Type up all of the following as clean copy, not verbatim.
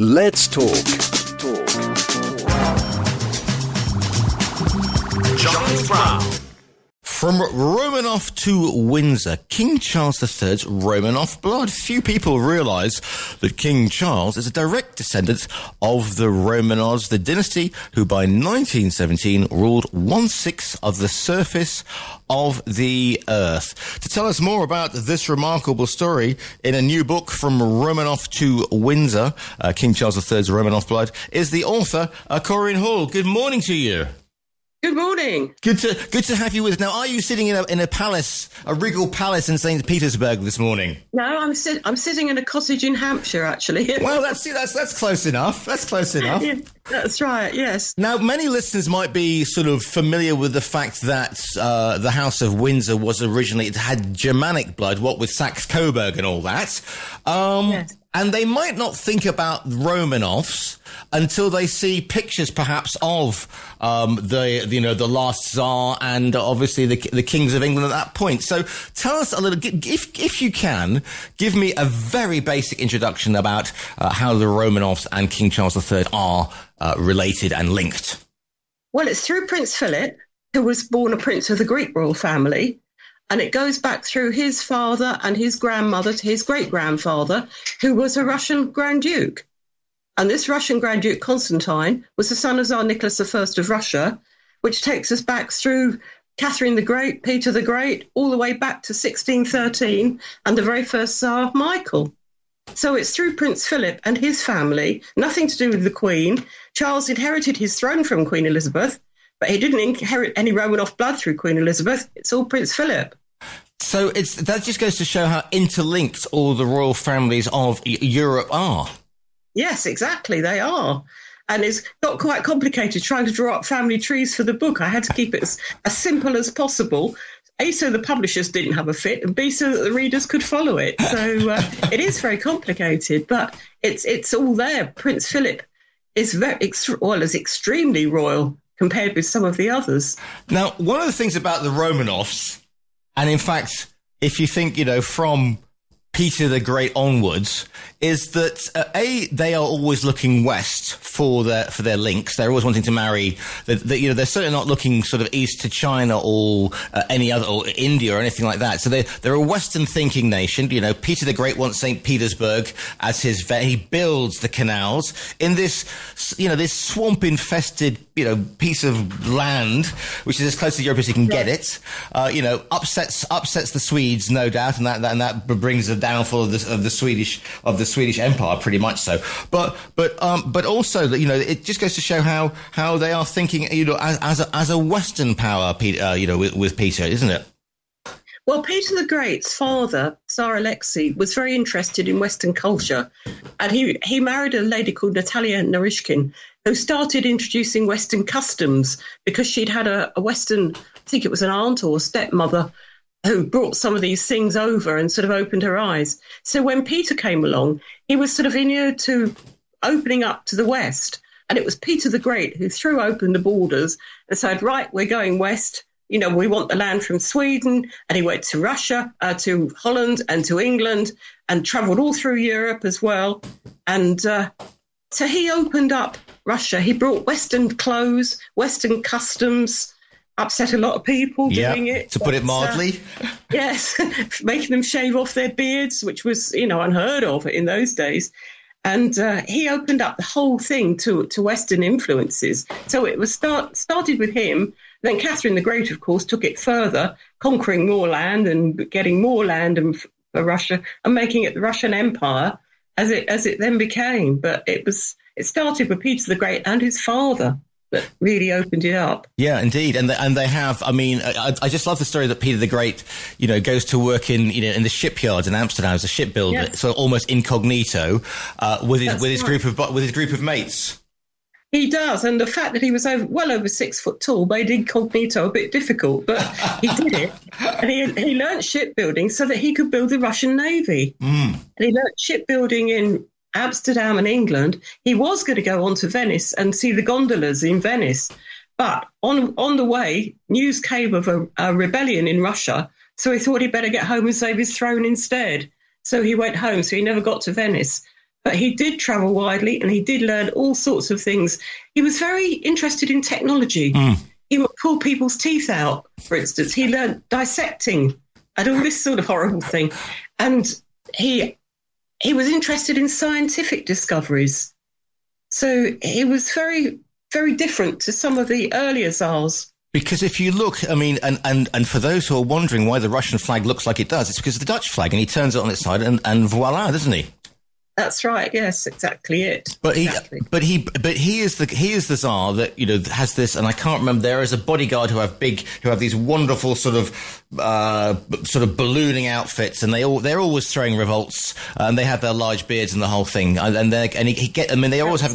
Let's talk. Giles Brown. From Romanov to Windsor, King Charles III's Romanov blood. Few people realise that King Charles is a direct descendant of the Romanovs, the dynasty who by 1917 ruled 1/6 of the surface of the earth. To tell us more about this remarkable story in a new book, From Romanov to Windsor, King Charles III's Romanov blood, is the author, Coryne Hall. Good morning to you. Good morning. Good to have you with us. Now, are you sitting in a palace, a regal palace in St. Petersburg this morning? No, I'm sitting in a cottage in Hampshire, actually. Well, that's close enough. That's close enough. Yeah, that's right, yes. Now, many listeners might be sort of familiar with the fact that the House of Windsor was originally, it had Germanic blood, what with Saxe-Coburg and all that. Yes. And they might not think about Romanovs until they see pictures, perhaps, of the last Tsar and obviously the kings of England at that point. So tell us a little, if you can, give me a very basic introduction about how the Romanovs and King Charles III are related and linked. Well, it's through Prince Philip, who was born a prince of the Greek royal family. And it goes back through his father and his grandmother to his great-grandfather, who was a Russian Grand Duke. And this Russian Grand Duke, Constantine, was the son of Tsar Nicholas I of Russia, which takes us back through Catherine the Great, Peter the Great, all the way back to 1613 and the very first Tsar, Michael. So it's through Prince Philip and his family, nothing to do with the Queen. Charles inherited his throne from Queen Elizabeth, but he didn't inherit any Romanov blood through Queen Elizabeth. It's all Prince Philip. So that just goes to show how interlinked all the royal families of Europe are. Yes, exactly, they are. And it's got quite complicated trying to draw up family trees for the book. I had to keep it as simple as possible. A, so the publishers didn't have a fit, and B, so that the readers could follow it. So it is very complicated, but it's all there. Prince Philip is is extremely royal compared with some of the others. Now, one of the things about the Romanovs, and in fact, if you think, from Peter the Great onwards, is that they are always looking west for their links. They're always wanting to marry. They're certainly not looking sort of east to China or any other, or India or anything like that. So they're a Western thinking nation. Peter the Great wants St. Petersburg as his he builds the canals in this this swamp infested piece of land, which is as close to Europe as you can get it. Upsets the Swedes, no doubt, and that brings the downfall of the Swedish Empire, pretty much so. But also that it just goes to show how they are thinking as a Western power, with Peter, isn't it? Well, Peter the Great's father, Tsar Alexei, was very interested in Western culture, and he married a lady called Natalia Narishkin, who started introducing Western customs because she'd had a Western, I think it was an aunt or a stepmother, who brought some of these things over and sort of opened her eyes. So when Peter came along, he was sort of inured to opening up to the West. And it was Peter the Great who threw open the borders and said, right, we're going west. We want the land from Sweden. And he went to Russia, to Holland and to England and travelled all through Europe as well. And so he opened up Russia. He brought Western clothes, Western customs, upset a lot of people doing it. To put it mildly. Yes, making them shave off their beards, which was, unheard of in those days. And he opened up the whole thing to Western influences. So it was started with him. Then Catherine the Great, of course, took it further, conquering more land and getting more land for Russia and making it the Russian Empire as it then became. But it started with Peter the Great and his father that really opened it up. Yeah, indeed. And they have, I just love the story that Peter the Great, goes to work in the shipyards in Amsterdam as a shipbuilder, yes. So almost incognito, with his group of mates. He does. And the fact that he was well over 6 foot tall made incognito a bit difficult, but he did it. And he learnt shipbuilding so that he could build the Russian Navy. And he learnt shipbuilding in Amsterdam and England. He was going to go on to Venice and see the gondolas in Venice. But on the way, news came of a rebellion in Russia. So he thought he'd better get home and save his throne instead. So he went home. So he never got to Venice. But he did travel widely and he did learn all sorts of things. He was very interested in technology. He would pull people's teeth out, for instance. He learned dissecting and all this sort of horrible thing. And he was interested in scientific discoveries. So he was very, very different to some of the earlier Tsars. Because if you look, I mean, and for those who are wondering why the Russian flag looks like it does, it's because of the Dutch flag, and he turns it on its side, and voila, doesn't he? That's right. Yes, exactly it. But exactly. he is the Tsar that, you know, has this, and I can't remember. There is a bodyguard who have these wonderful sort of ballooning outfits, and they're always throwing revolts, and they have their large beards and the whole thing, they always have.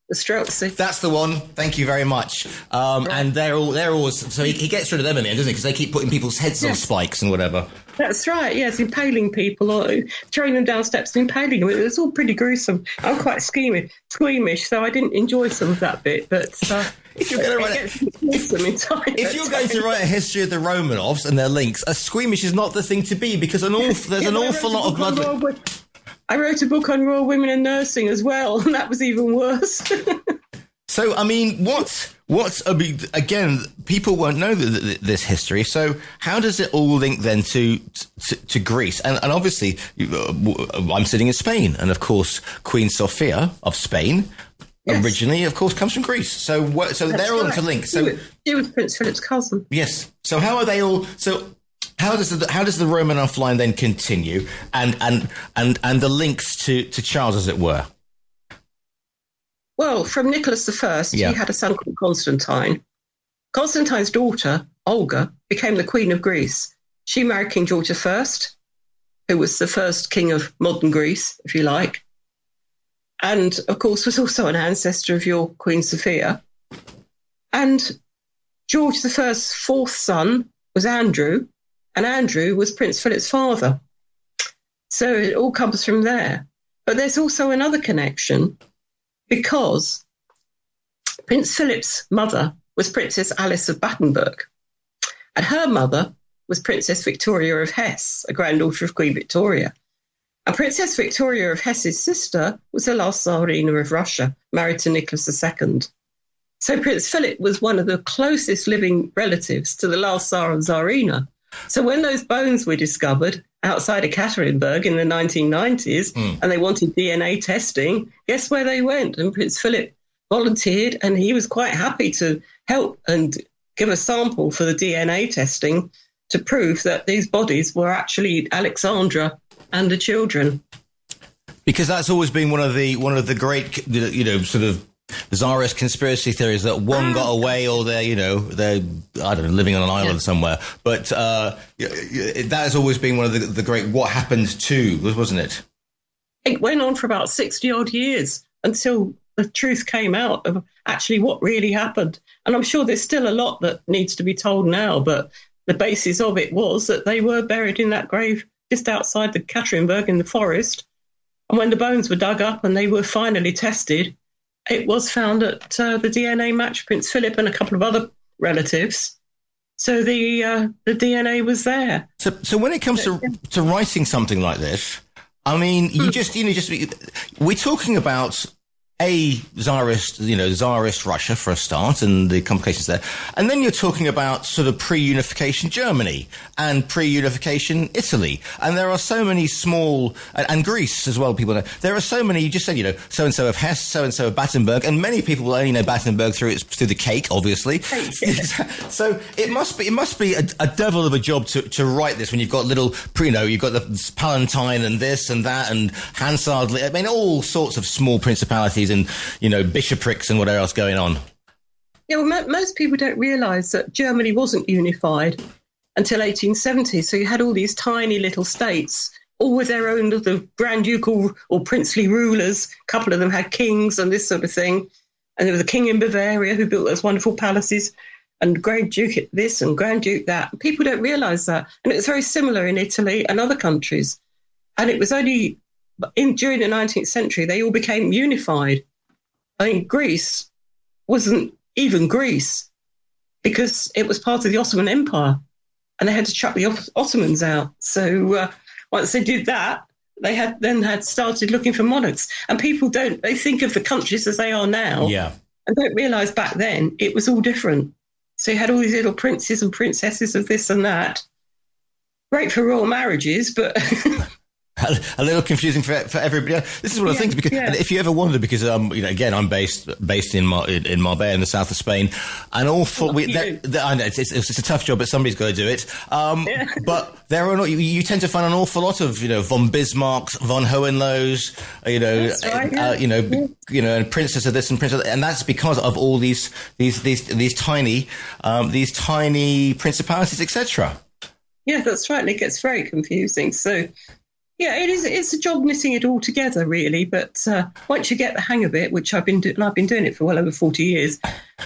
The Streltsy. That's the one. Thank you very much. Right. And they're always, so he gets rid of them in the end, doesn't he? Because they keep putting people's heads on spikes and whatever. That's right. Yes, impaling people or throwing them down steps and impaling them. It was all pretty gruesome. I'm quite squeamish, so I didn't enjoy some of that bit. But if you're going to write a history of the Romanovs and their links, a squeamish is not the thing to be, because there's an awful lot of blood. I wrote a book on Royal Women in Nursing as well, and that was even worse. So, I mean, again, people won't know this history. So how does it all link then to Greece? And obviously, I'm sitting in Spain. And, of course, Queen Sofia of Spain originally, of course, comes from Greece. So they're all interlinked. So she was Prince Philip's cousin. Yes. So how are they all... So how does the Romanov line then continue, and the links to Charles, as it were? Well, from Nicholas I, he had a son called Constantine. Constantine's daughter, Olga, became the Queen of Greece. She married King George I, who was the first king of modern Greece, if you like, and, of course, was also an ancestor of your Queen Sophia. And George I's fourth son was Andrew, and Andrew was Prince Philip's father. So it all comes from there. But there's also another connection, because Prince Philip's mother was Princess Alice of Battenberg, and her mother was Princess Victoria of Hesse, a granddaughter of Queen Victoria. And Princess Victoria of Hesse's sister was the last Tsarina of Russia, married to Nicholas II. So Prince Philip was one of the closest living relatives to the last Tsar and Tsarina. So when those bones were discovered outside of Ekaterinburg in the 1990s and they wanted DNA testing, guess where they went? And Prince Philip volunteered, and he was quite happy to help and give a sample for the DNA testing to prove that these bodies were actually Alexandra and the children. Because that's always been one of the great, you know, sort of Tsarist conspiracy theories, that one got away, or they're I don't know, living on an island somewhere. But that has always been one of the great what happened to, wasn't it? It went on for about 60 odd years until the truth came out of actually what really happened. And I'm sure there's still a lot that needs to be told now, but the basis of it was that they were buried in that grave just outside the Ekaterinburg in the forest. And when the bones were dug up and they were finally tested, it was found that the DNA matched Prince Philip and a couple of other relatives. So the DNA was there. So when it comes to writing something like this, I mean, we're talking about a Tsarist Russia for a start, and the complications there. And then you're talking about sort of pre-unification Germany and pre-unification Italy. And there are so many small, and Greece as well, people know. There are so many, you just said, so-and-so of Hesse, so-and-so of Battenberg, and many people will only know Battenberg through the cake, obviously. So it must be a devil of a job to write this when you've got little, you've got the Palatine and this and that and Hansard, I mean, all sorts of small principalities and, bishoprics and whatever else going on. Yeah, well, most people don't realise that Germany wasn't unified until 1870. So you had all these tiny little states, all with their own little grand ducal or princely rulers. A couple of them had kings and this sort of thing. And there was a king in Bavaria who built those wonderful palaces, and Grand Duke this and Grand Duke that. People don't realise that. And it was very similar in Italy and other countries. And it was only during the 19th century they all became unified. I mean, Greece wasn't even Greece because it was part of the Ottoman Empire, and they had to chuck the Ottomans out. So once they did that, they had started looking for monarchs. And people they think of the countries as they are now. Yeah. And don't realise back then it was all different. So you had all these little princes and princesses of this and that. Great for royal marriages, but... A little confusing for everybody. This is one of the things, because if you ever wonder, because again, I'm based in Marbella in the south of Spain, and I know it's a tough job, but somebody's got to do it. But there are you tend to find an awful lot of von Bismarcks, von Hohenlohes, and princess of this and princess, and that's because of all these tiny principalities, etc. Yeah, that's right, and it gets very confusing. So. Yeah, it is. It's a job knitting it all together, really. But once you get the hang of it, which I've been doing it for well over 40 years,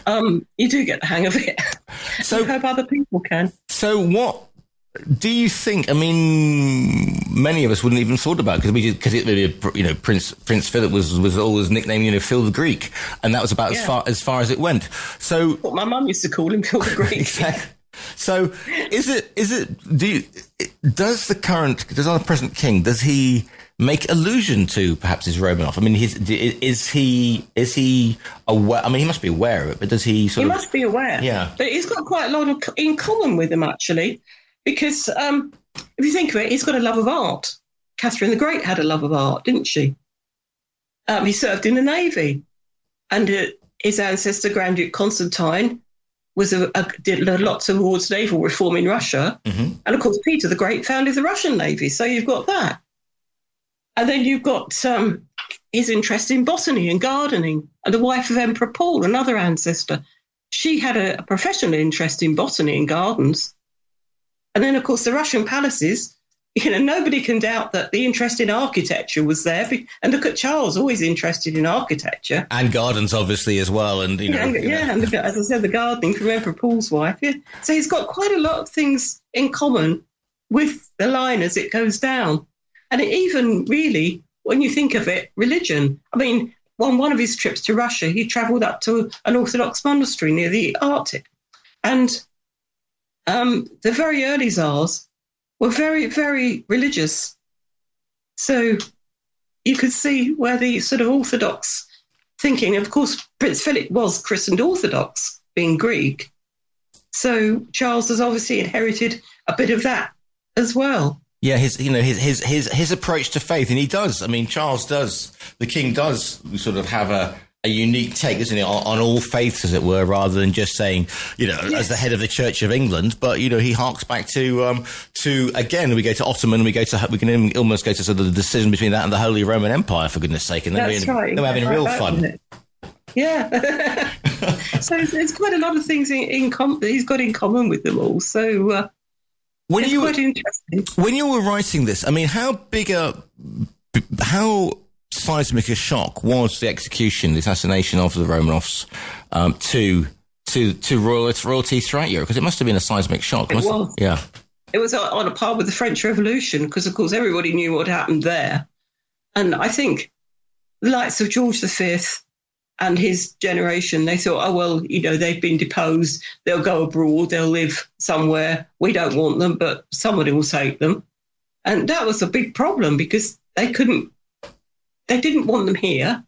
you do get the hang of it. So I hope other people can. So what do you think? I mean, many of us wouldn't even thought about it because Prince Philip was always nicknamed Phil the Greek, and that was about as far as it went. So what my mum used to call him, Phil the Greek. Exactly. So, does our present king, does he make allusion to perhaps his Romanov? I mean, is he aware? I mean, he must be aware of it, but does he He must be aware. Yeah. But he's got quite a lot in common with him, actually, because if you think of it, he's got a love of art. Catherine the Great had a love of art, didn't she? He served in the Navy, and his ancestor, Grand Duke Constantine, did a lot towards naval reform in Russia. Mm-hmm. And, of course, Peter the Great founded the Russian Navy. So you've got that. And then you've got his interest in botany and gardening. And the wife of Emperor Paul, another ancestor, she had a professional interest in botany and gardens. And then, of course, the Russian palaces, nobody can doubt that the interest in architecture was there. And look at Charles, always interested in architecture. And gardens, obviously, as well. And, and as I said, the gardening from Emperor Paul's wife. Yeah. So he's got quite a lot of things in common with the line as it goes down. And even really, when you think of it, religion. I mean, on one of his trips to Russia, he travelled up to an Orthodox monastery near the Arctic. And the very early Tsars were very, very religious. So you could see where the sort of Orthodox thinking, of course, Prince Philip was christened Orthodox, being Greek. So Charles has obviously inherited a bit of that as well. Yeah, his approach to faith, and he does. I mean, the king does sort of have a unique take, isn't it, on all faiths, as it were, rather than just saying, as the head of the Church of England. But he harks back to again, we go to Ottoman, we can almost go to sort of the decision between that and the Holy Roman Empire, for goodness sake, and then we're having real fun. Yeah. So it's quite a lot of things he's got in common with them all. So it's quite interesting. When you were writing this, I mean, how seismic a shock was the assassination of the Romanovs to royalty throughout Europe? Because it must have been a seismic shock. It was. Yeah. It was on a par with the French Revolution because, of course, everybody knew what happened there. And I think the likes of George V and his generation, they thought, oh, well, they've been deposed. They'll go abroad. They'll live somewhere. We don't want them, but somebody will take them. And that was a big problem because they didn't want them here.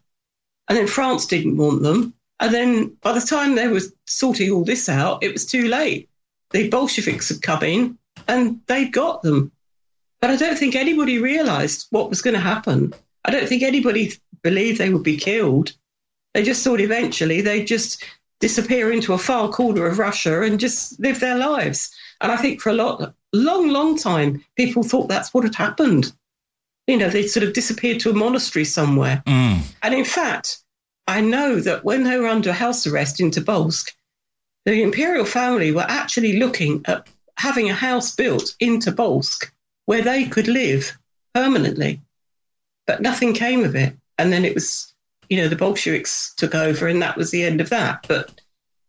And then France didn't want them. And then by the time they were sorting all this out, it was too late. The Bolsheviks had come in and they'd got them. But I don't think anybody realised what was going to happen. I don't think anybody believed they would be killed. They just thought eventually they'd just disappear into a far corner of Russia and just live their lives. And I think for a long time, people thought that's what had happened. They'd sort of disappeared to a monastery somewhere. Mm. And in fact, I know that when they were under house arrest in Tobolsk, the imperial family were actually looking at having a house built in Tobolsk where they could live permanently. But nothing came of it. And then it was, the Bolsheviks took over and that was the end of that. But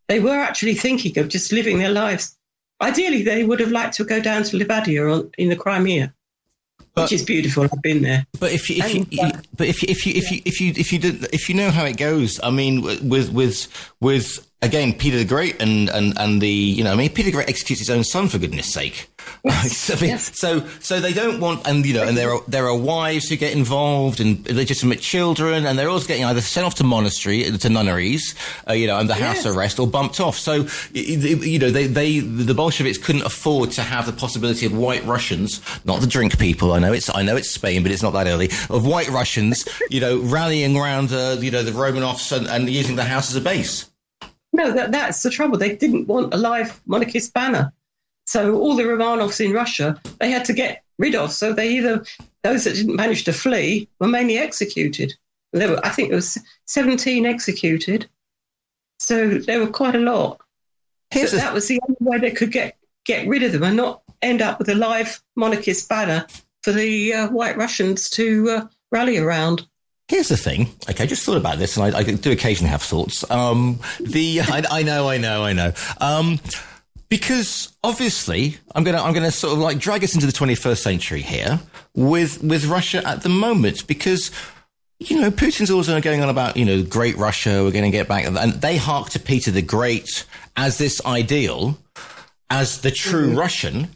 they were actually thinking of just living their lives. Ideally, they would have liked to go down to Livadia in the Crimea. Which is beautiful. I've been there. But if you know how it goes, I mean, with again Peter the Great and the Peter the Great executes his own son, for goodness sake. Yes. So they don't want, and and there are wives who get involved and illegitimate children, and they're always getting either sent off to nunneries, under house arrest or bumped off. So the Bolsheviks couldn't afford to have the possibility of white Russians, not the drink people. I know it's Spain, but it's not that early. Of white Russians, rallying around the Romanovs and using the house as a base. No, that's the trouble. They didn't want a live monarchist banner. So all the Romanovs in Russia, they had to get rid of. So those that didn't manage to flee were mainly executed. I think there was 17 executed. So there were quite a lot. That was the only way they could get rid of them and not end up with a live monarchist banner for the white Russians to rally around. Here's the thing. Okay, I just thought about this, and I do occasionally have thoughts. I know. Because obviously, I'm gonna sort of like drag us into the 21st century here with Russia at the moment, because Putin's always going on about great Russia, we're going to get back, and they hark to Peter the Great as this ideal, as the true Russian.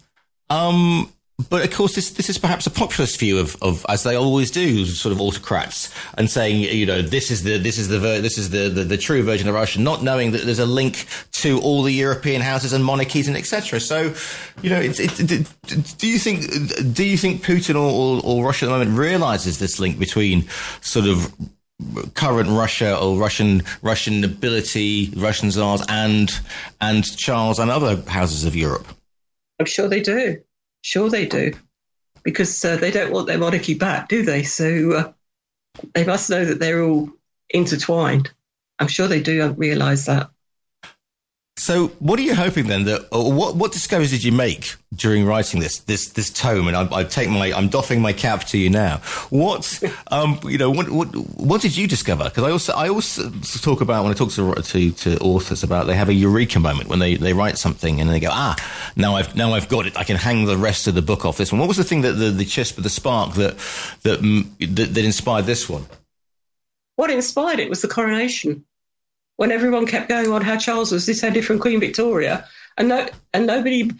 But of course, this is perhaps a populist view of as they always do, sort of autocrats, and saying this is the true version of Russia, not knowing that there's a link to all the European houses and monarchies and etc. So, do you think Putin or Russia at the moment realizes this link between sort of current Russia or Russian nobility, Russian tsars, and Charles and other houses of Europe? I'm sure they do. Sure they do, because they don't want their monarchy back, do they? So they must know that they're all intertwined. I'm sure they do realise that. So what are you hoping then what discoveries did you make during writing this tome? And I'm doffing my cap to you now. What did you discover? Because I also talk about, when I talk to authors about, they have a eureka moment when they write something and they go, now I've got it. I can hang the rest of the book off this one. What was the thing that the chisp, the spark that inspired this one? What inspired it was the coronation. When everyone kept going on how Charles was this head from Queen Victoria, and nobody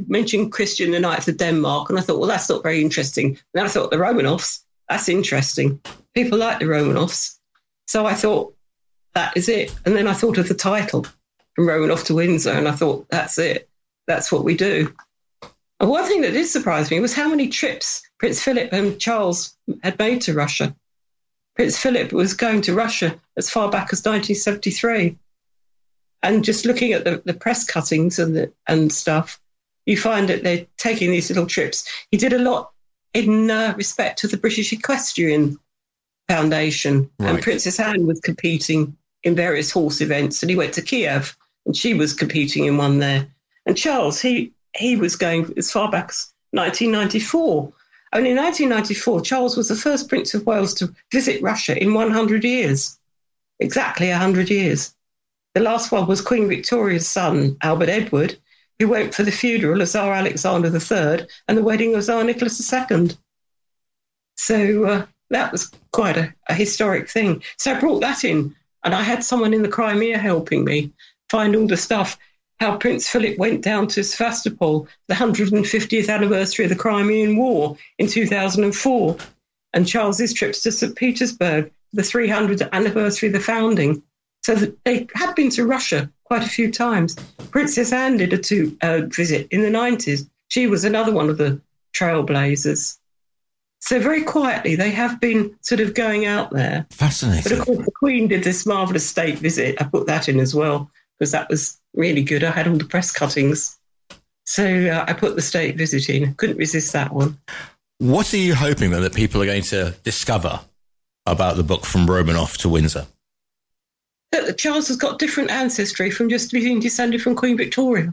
mentioned Christian the Ninth of Denmark, and I thought, well, that's not very interesting. And then I thought, the Romanovs, that's interesting. People like the Romanovs. So I thought, that is it. And then I thought of the title, From Romanov to Windsor, and I thought, that's it. That's what we do. And one thing that did surprise me was how many trips Prince Philip and Charles had made to Russia. Prince Philip was going to Russia as far back as 1973. And just looking at the press cuttings and stuff, you find that they're taking these little trips. He did a lot in respect to the British Equestrian Foundation. Right. And Princess Anne was competing in various horse events, and he went to Kiev, and she was competing in one there. And Charles, he was going as far back as 1994. And in 1994, Charles was the first Prince of Wales to visit Russia in 100 years, exactly 100 years. The last one was Queen Victoria's son, Albert Edward, who went for the funeral of Tsar Alexander III and the wedding of Tsar Nicholas II. So that was quite a historic thing. So I brought that in, and I had someone in the Crimea helping me find all the stuff. How Prince Philip went down to Sevastopol, the 150th anniversary of the Crimean War in 2004, and Charles's trips to St. Petersburg, the 300th anniversary of the founding. So they had been to Russia quite a few times. Princess Anne did a visit in the 90s. She was another one of the trailblazers. So very quietly, they have been sort of going out there. Fascinating. But of course, the Queen did this marvellous state visit. I put that in as well, because that was really good. I had all the press cuttings. So I put the state visit in. Couldn't resist that one. What are you hoping, then, that people are going to discover about the book From Romanov to Windsor? That Charles has got different ancestry from just being descended from Queen Victoria.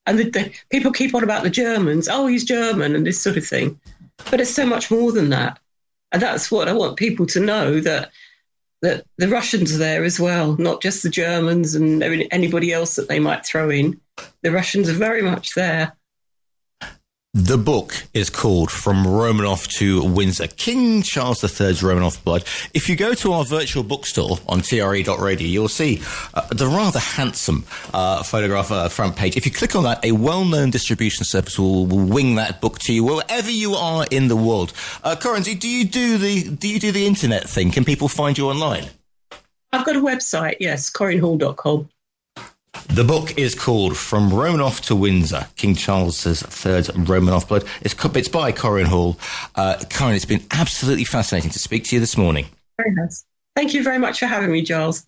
And the people keep on about the Germans. Oh, he's German and this sort of thing. But it's so much more than that. And that's what I want people to know, that the Russians are there as well, not just the Germans and anybody else that they might throw in. The Russians are very much there. The book is called From Romanov to Windsor, King Charles III's Romanov Blood. If you go to our virtual bookstore on TRE.radio, you'll see the rather handsome photograph front page. If you click on that, a well-known distribution service will wing that book to you wherever you are in the world. Coryne, do you do the internet thing? Can people find you online? I've got a website, yes, CorynHall.com. The book is called From Romanov to Windsor, King Charles III's Romanov Blood. It's by Coryne Hall. Coryne, it's been absolutely fascinating to speak to you this morning. Very nice. Thank you very much for having me, Giles.